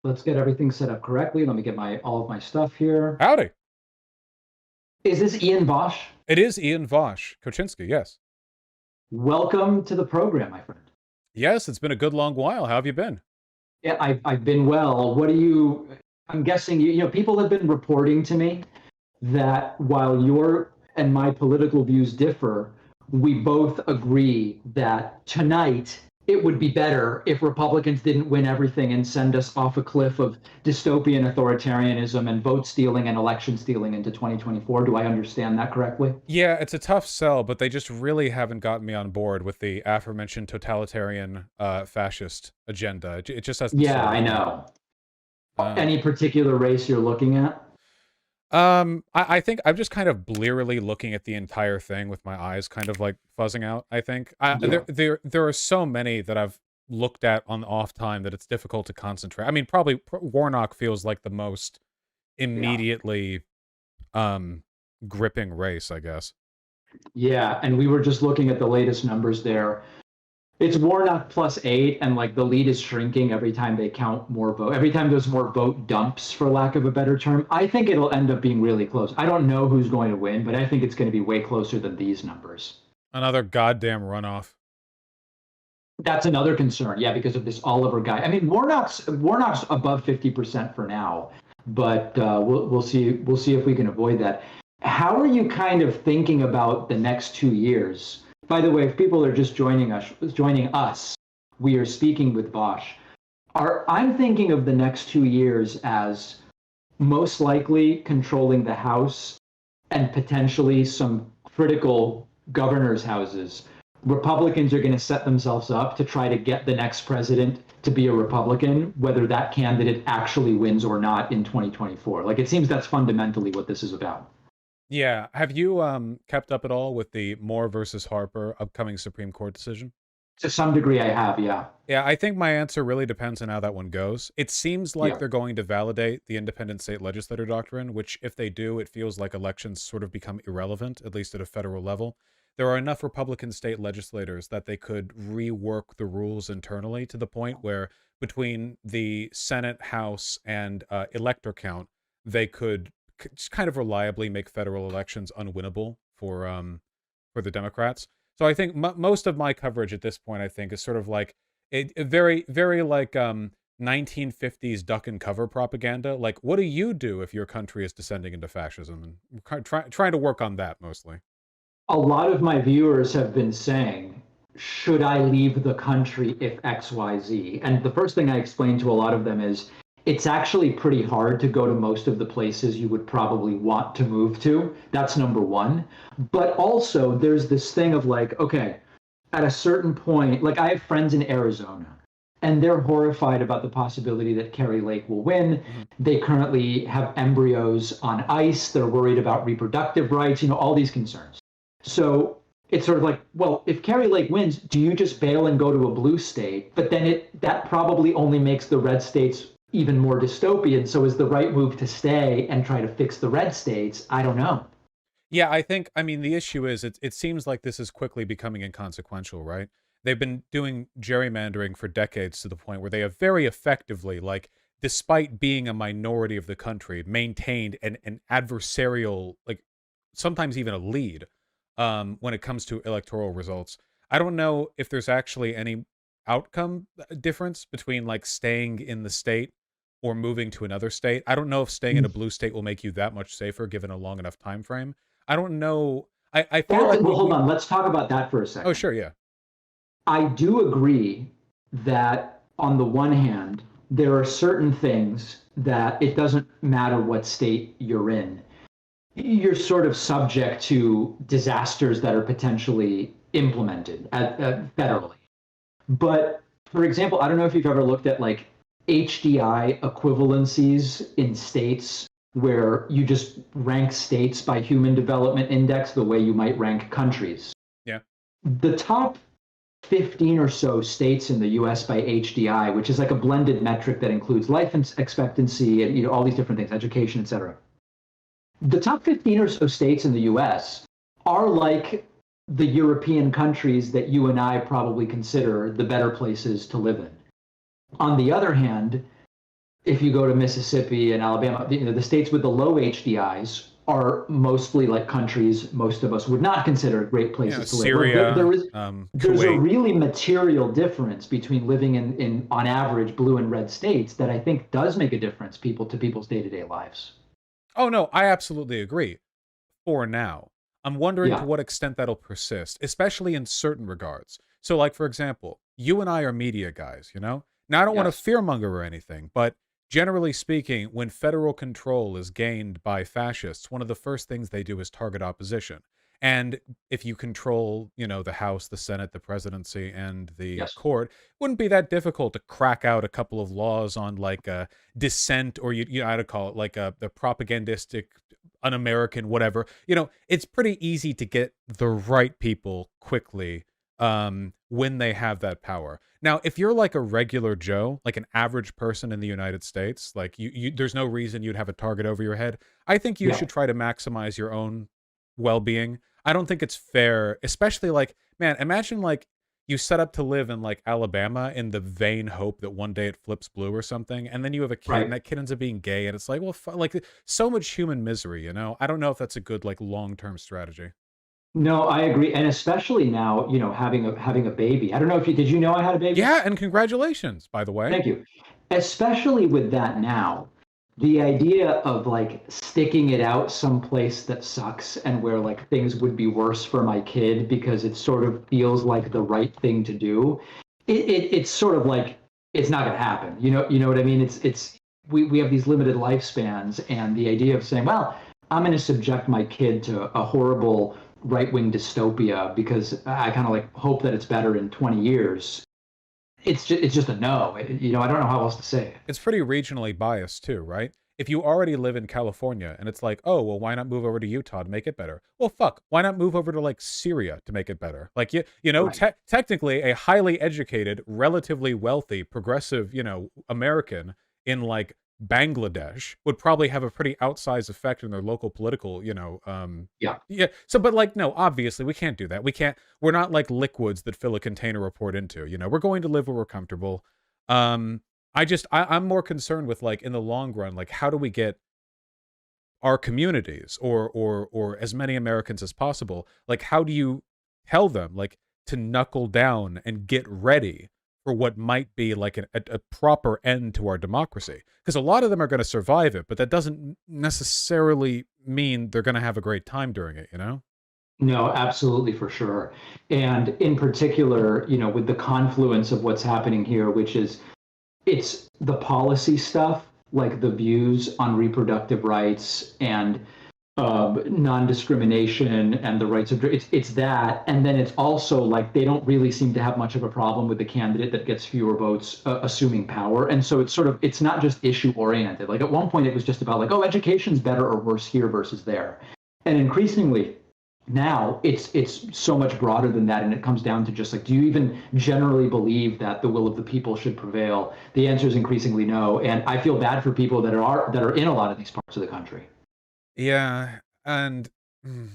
Let's get everything set up correctly. Let me get my all of my stuff here. Howdy. Is this Ian Vaush? It is Ian Vaush. Koczynski, yes. Welcome to the program, my friend. Yes, it's been a good long while. How have you been? Yeah, I've been well. What do you? I'm guessing people have been reporting to me that while your and my political views differ, we both agree that tonight it would be better if Republicans didn't win everything and send us off a cliff of dystopian authoritarianism and vote stealing and election stealing into 2024. Do I understand that correctly? Yeah, it's a tough sell, but they just really haven't gotten me on board with the aforementioned totalitarian fascist agenda. It just hasn't Yeah, sold I with me. know. Um, Any particular race you're looking at? I think I'm just kind of blearily looking at the entire thing with my eyes kind of like fuzzing out, I think. Yeah. There are so many that I've looked at on the off time that it's difficult to concentrate. I mean, probably Warnock feels like the most Yeah. immediately gripping race, I guess. Yeah, and we were just looking at the latest numbers there. It's Warnock +8, and like the lead is shrinking every time they count more vote. Every time there's more vote dumps, for lack of a better term. I think it'll end up being really close. I don't know who's going to win, but I think it's going to be way closer than these numbers. Another goddamn runoff. That's another concern, yeah, because of this Oliver guy. I mean, Warnock's above 50% for now, but we'll see if we can avoid that. How are you kind of thinking about the next 2 years? By the way, if people are just joining us, we are speaking with Vaush. I'm thinking of the next 2 years as most likely controlling the House and potentially some critical governors' houses. Republicans are going to set themselves up to try to get the next president to be a Republican, whether that candidate actually wins or not in 2024. Like, it seems that's fundamentally what this is about. Yeah. Have you kept up at all with the Moore versus Harper upcoming Supreme Court decision? To some degree, I have, yeah. Yeah, I think my answer really depends on how that one goes. It seems like Yeah. they're going to validate the independent state legislator doctrine, which if they do, it feels like elections sort of become irrelevant, at least at a federal level. There are enough Republican state legislators that they could rework the rules internally to the point where between the Senate, House, and elector count, they could just kind of reliably make federal elections unwinnable for the Democrats. So I think most of my coverage at this point, I think, is sort of like a very, very like 1950s duck and cover propaganda. Like, what do you do if your country is descending into fascism? And trying to work on that mostly. A lot of my viewers have been saying, should I leave the country if XYZ? And the first thing I explain to a lot of them is it's actually pretty hard to go to most of the places you would probably want to move to. That's number one. But also, there's this thing of like, okay, at a certain point, like I have friends in Arizona, and they're horrified about the possibility that Kerry Lake will win. Mhm. They currently have embryos on ice. They're worried about reproductive rights, all these concerns. So it's sort of like, well, if Kerry Lake wins, do you just bail and go to a blue state? But then that probably only makes the red states even more dystopian. So is the right move to stay and try to fix the red states? I don't know. Yeah, I mean, the issue is it seems like this is quickly becoming inconsequential, right? They've been doing gerrymandering for decades to the point where they have very effectively, like, despite being a minority of the country, maintained an adversarial, like, sometimes even a lead when it comes to electoral results. I don't know if there's actually any outcome difference between, like, staying in the state or moving to another state. I don't know if staying in a blue state will make you that much safer given a long enough time frame. I don't know. I feel like Well, hold on. Let's talk about that for a oh, second. sure, yeah. I do agree that on the one hand, there are certain things that it doesn't matter what state you're in. You're sort of subject to disasters that are potentially implemented federally. But for example, I don't know if you've ever looked at like HDI equivalencies in states where you just rank states by human development index the way you might rank countries. Yeah. The top 15 or so states in the US by HDI, which is like a blended metric that includes life expectancy and all these different things, education, et cetera. The top 15 or so states in the US are like the European countries that you and I probably consider the better places to live in. On the other hand, if you go to Mississippi and Alabama, the states with the low HDIs are mostly like countries most of us would not consider great places to live. Like Syria, there's a Kuwait. really material difference between living in on average blue and red states that I think does make a difference to people's day-to-day lives. Oh no, I absolutely agree. For now, I'm wondering to Yeah. what extent that'll persist, especially in certain regards. So, like for example, you and I are media guys, you know. Now, I don't want to Yes. fearmonger or anything, but generally speaking, when federal control is gained by fascists, one of the first things they do is target opposition. And if you control, the House, the Senate, the presidency, and the Yes. court, wouldn't be that difficult to crack out a couple of laws on like dissent, or I'd call it like the propagandistic, un-American, whatever. It's pretty easy to get the right people quickly when they have that power. Now, if you're like a regular Joe, like an average person in the United States, like there's no reason you'd have a target over your head. I think you Yeah. should try to maximize your own well-being. I don't think it's fair, especially like, man, imagine like you set up to live in like Alabama in the vain hope that one day it flips blue or something, and then you have a kid, and Right. that kid ends up being gay, and it's like, well, like so much human misery, I don't know if that's a good like long-term strategy. No, I agree, and especially now, having a baby. I don't know if you did you know I had a baby? Yeah, and congratulations, by the way. Thank you. Especially with that now, the idea of like sticking it out someplace that sucks and where like things would be worse for my kid because it sort of feels like the right thing to do. It's sort of like it's not going to happen. You know what I mean? It's we have these limited lifespans, and the idea of saying, well, I'm going to subject my kid to a horrible right wing dystopia because I kind of like hope that it's better in 20 years. It's just a no. I don't know how else to say it. It's pretty regionally biased too, right? If you already live in California and it's like, oh, well, why not move over to Utah to make it better? Well, fuck, why not move over to like Syria to make it better? Like, Right. technically a highly educated, relatively wealthy, progressive, American in like Bangladesh would probably have a pretty outsized effect in their local political, Yeah. yeah. So, but like, no, obviously we can't do that. We're not like liquids that fill a container or pour it into, we're going to live where we're comfortable. Um, I'm more concerned with like in the long run, like how do we get our communities or as many Americans as possible, like how do you tell them like to knuckle down and get ready for what might be like a proper end to our democracy? Because a lot of them are going to survive it, but that doesn't necessarily mean they're going to have a great time during it, No, absolutely, for sure. And in particular, with the confluence of what's happening here, which is it's the policy stuff, like the views on reproductive rights and non-discrimination and the rights of it's that, and then it's also like they don't really seem to have much of a problem with the candidate that gets fewer votes assuming power, and so it's not just issue oriented. Like at one point it was just about like, oh, education's better or worse here versus there, and increasingly now it's so much broader than that, and it comes down to just like, do you even generally believe that the will of the people should prevail? The answer is increasingly no, and I feel bad for people that are in a lot of these parts of the country. Yeah, and mm,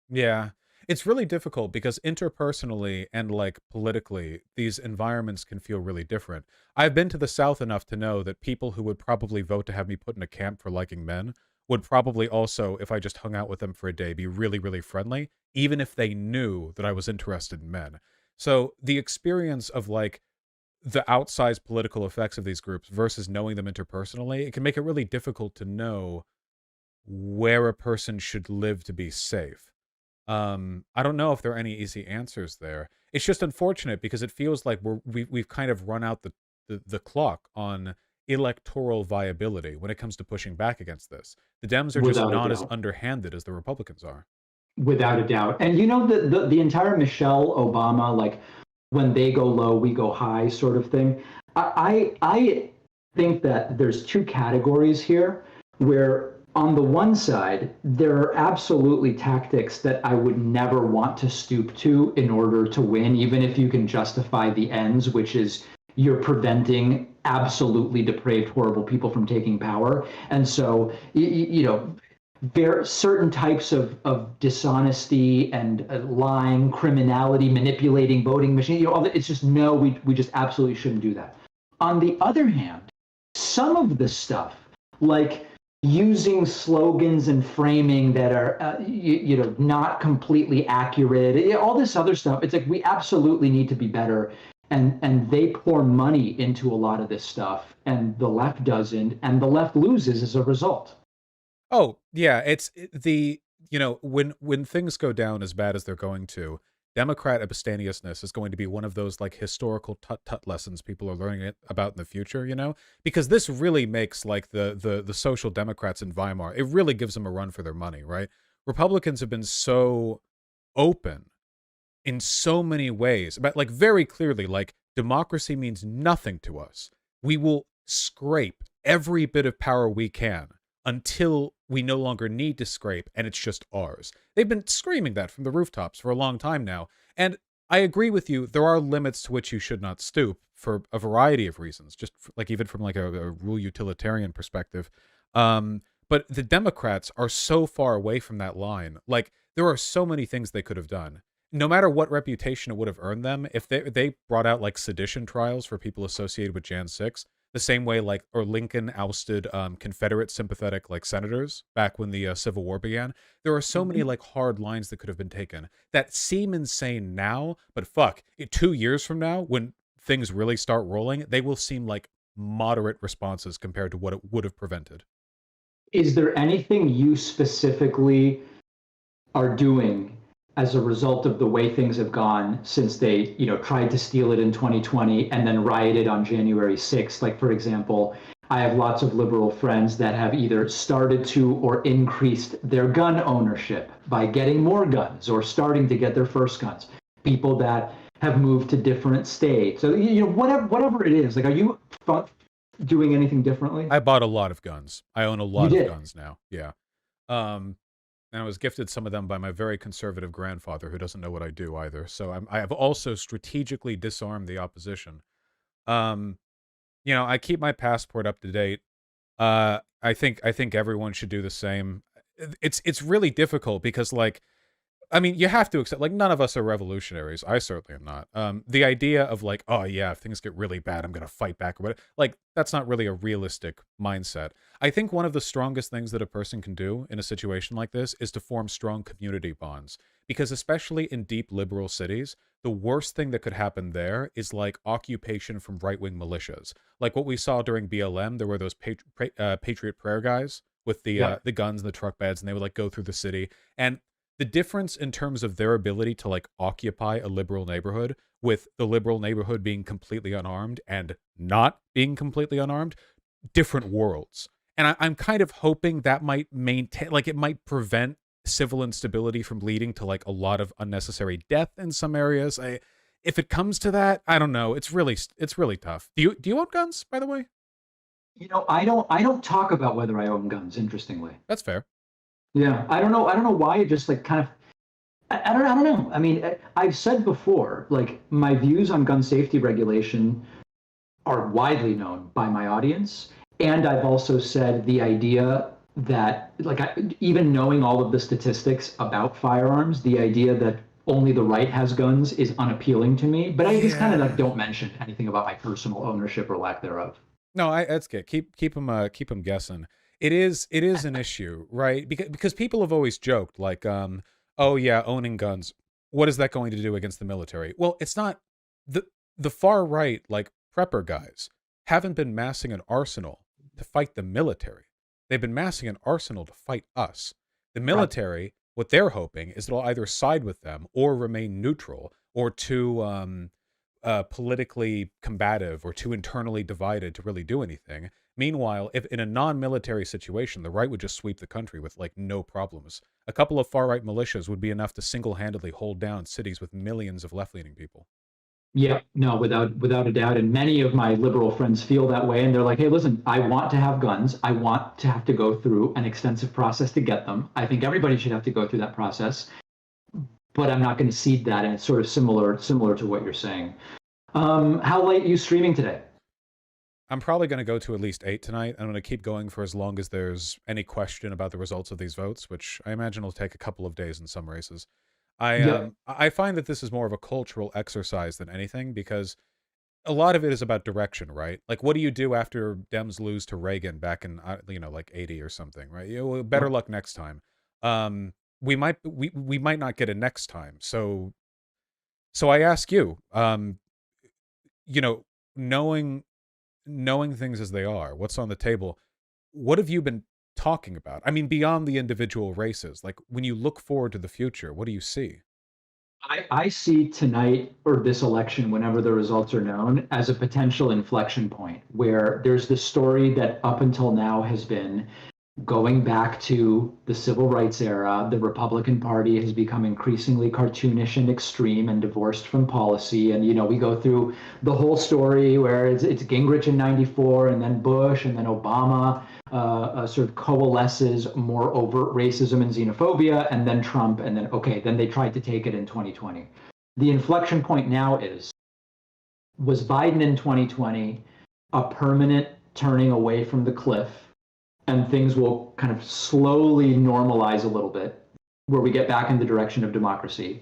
yeah, it's really difficult because interpersonally and like politically, these environments can feel really different. I've been to the South enough to know that people who would probably vote to have me put in a camp for liking men would probably also, if I just hung out with them for a day, be really, really friendly, even if they knew that I was interested in men. So the experience of like the outsized political effects of these groups versus knowing them interpersonally, it can make it really difficult to know where a person should live to be safe. I don't know if there are any easy answers there. It's just unfortunate because it feels like we've kind of run out the clock on electoral viability when it comes to pushing back against this. The Dems are just Without a not as doubt. underhanded as the Republicans are. Without a doubt. And the entire Michelle Obama, like when they go low, we go high sort of thing. I think that there's two categories here where on the one side, there are absolutely tactics that I would never want to stoop to in order to win, even if you can justify the ends, which is you're preventing absolutely depraved, horrible people from taking power. And so, there are certain types of dishonesty and lying, criminality, manipulating voting machines. It's just no, we just absolutely shouldn't do that. On the other hand, some of the stuff, like using slogans and framing that are not completely accurate, all this other stuff, it's like we absolutely need to be better. And they pour money into a lot of this stuff, and the left doesn't, and the left loses as a result. Oh, yeah, the when things go down as bad as they're going to, Democrat abstemiousness is going to be one of those like historical tut lessons people are learning about in the future, because this really makes like the social democrats in Weimar, it really gives them a run for their money, right? Republicans have been so open in so many ways, but like very clearly, like democracy means nothing to us. We will scrape every bit of power we can until we no longer need to scrape and it's just ours. They've been screaming that from the rooftops for a long time now. And I agree with you. There are limits to which you should not stoop for a variety of reasons, just like even from like a rule utilitarian perspective. But the Democrats are so far away from that line. Like there are so many things they could have done no matter what reputation it would have earned them, if they brought out like sedition trials for people associated with Jan 6, the same way like or Lincoln ousted Confederate sympathetic like senators back when the Civil War began. There are so many like hard lines that could have been taken that seem insane now, but fuck, 2 years from now when things really start rolling, they will seem like moderate responses compared to what it would have prevented. Is there anything you specifically are doing as a result of the way things have gone since they, tried to steal it in 2020 and then rioted on January 6th? Like, for example, I have lots of liberal friends that have either started to or increased their gun ownership by getting more guns or starting to get their first guns. People that have moved to different states. So, whatever it is, like, are you doing anything differently? I bought a lot of guns. I own a You lot of did. guns now. Yeah. Um, and I was gifted some of them by my very conservative grandfather, who doesn't know what I do either. So I have also strategically disarmed the opposition. Um, I keep my passport up to date. I think everyone should do the same. It's really difficult because like I mean, you have to accept, like, none of us are revolutionaries. I certainly am not. The idea of like, oh yeah, if things get really bad, I'm gonna fight back or whatever. Like, that's not really a realistic mindset. I think one of the strongest things that a person can do in a situation like this is to form strong community bonds. Because especially in deep liberal cities, the worst thing that could happen there is like occupation from right-wing militias. Like what we saw during BLM, there were those Patriot Prayer guys with Yep. the guns and the truck beds, and they would like go through the city. And the difference in terms of their ability to like occupy a liberal neighborhood with the liberal neighborhood being completely unarmed and not being completely unarmed, different worlds. And I'm kind of hoping that might maintain, like, it might prevent civil instability from leading to like a lot of unnecessary death in some areas. If it comes to that, I don't know. It's really tough. Do you own guns, by the way? I don't talk about whether I own guns, interestingly. That's fair. Yeah, I don't know why it just like kind of I don't know. I mean, I've said before, like my views on gun safety regulation are widely known by my audience, and I've also said the idea that like even knowing all of the statistics about firearms, the idea that only the right has guns is unappealing to me, but I just kind of like Yeah. don't mention anything about my personal ownership or lack thereof. No, that's good. Keep them guessing. It is an issue, right? Because people have always joked like, oh yeah, owning guns. What is that going to do against the military? Well, it's not the the far right like prepper guys haven't been massing an arsenal to fight the military. They've been massing an arsenal to fight us. The Right. military, what they're hoping is it'll either side with them or remain neutral or too politically combative or too internally divided to really do anything. Meanwhile, if in a non-military situation, the right would just sweep the country with like no problems. A couple of far-right militias would be enough to single-handedly hold down cities with millions of left-leaning people. Yeah, no, without a doubt. And many of my liberal friends feel that way. And they're like, hey, listen, I want to have guns. I want to have to go through an extensive process to get them. I think everybody should have to go through that process, but I'm not going to cede that. And it's sort of similar to what you're saying. How late are you streaming today? I'm probably going to go to at least 8 tonight. I'm going to keep going for as long as there's any question about the results of these votes, which I imagine will take a couple of days in some races. I Yep. um I find that this is more of a cultural exercise than anything because a lot of it is about direction, right? Like, what do you do after Dems lose to Reagan back in, like 80 or something, right? Better Yep. luck next time. We might not get it next time. So I ask you, you know, knowing things as they are, what's on the table, what have you been talking about? I mean, beyond the individual races, like when you look forward to the future, what do you see? I see tonight or this election, whenever the results are known, as a potential inflection point where there's this story that up until now has been going back to the civil rights era. The Republican Party has become increasingly cartoonish and extreme and divorced from policy. And, we go through the whole story where it's Gingrich in 94 and then Bush and then Obama sort of coalesces more overt racism and xenophobia, and then Trump. And then, okay, then they tried to take it in 2020. The inflection point now was Biden in 2020 a permanent turning away from the cliff, and things will kind of slowly normalize a little bit where we get back in the direction of democracy?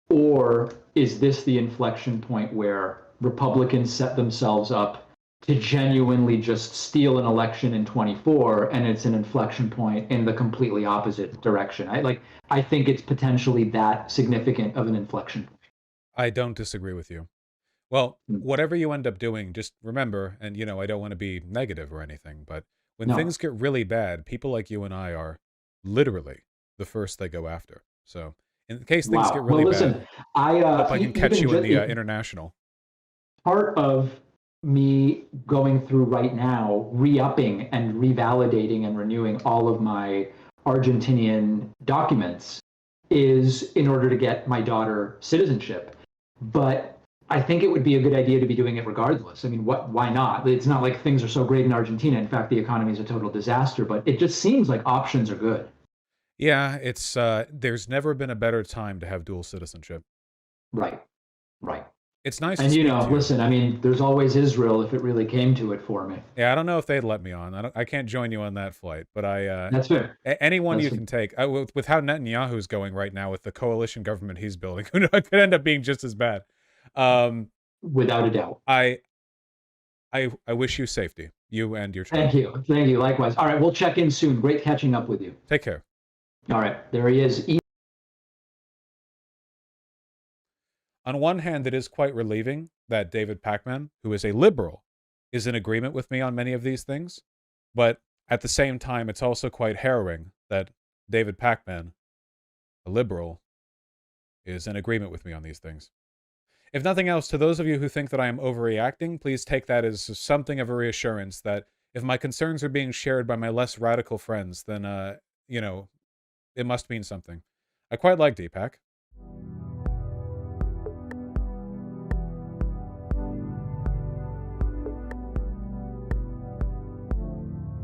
Or is this the inflection point where Republicans set themselves up to genuinely just steal an election in 24, and it's an inflection point in the completely opposite direction? I think it's potentially that significant of an inflection. I don't disagree with you. Well, Hmm. whatever you end up doing, just remember, and I don't want to be negative or anything, but when No. things get really bad, people like you and I are literally the first they go after. So, in case things get Wow. Well, really bad, listen, I hope I can catch even you in just the international. part of me going through right now, re-upping and revalidating and renewing all of my Argentinian documents is in order to get my daughter citizenship. But I think it would be a good idea to be doing it regardless. I mean, why not? It's not like things are so great in Argentina. In fact, the economy is a total disaster, but it just seems like options are good. Yeah, it's there's never been a better time to have dual citizenship. Right. Right. It's nice to And speak to you. listen, I mean, there's always Israel if it really came to it for me. Yeah, I don't know if they'd let me on. I can't join you on that flight, but That's fair. anyone That's you can take. With how Netanyahu's going right now with the coalition government he's building, it could end up being just as bad. Um, without a doubt. I wish you safety, you and your Thank child. you. Thank you. Likewise. All right. We'll check in soon. Great catching up with you. Take care. All right. There he is. On one hand, it is quite relieving that David Pakman, who is a liberal, is in agreement with me on many of these things. But at the same time, it's also quite harrowing that David Pakman, a liberal, is in agreement with me on these things. If nothing else, to those of you who think that I am overreacting, please take that as something of a reassurance that if my concerns are being shared by my less radical friends, then, it must mean something. I quite like Deepak.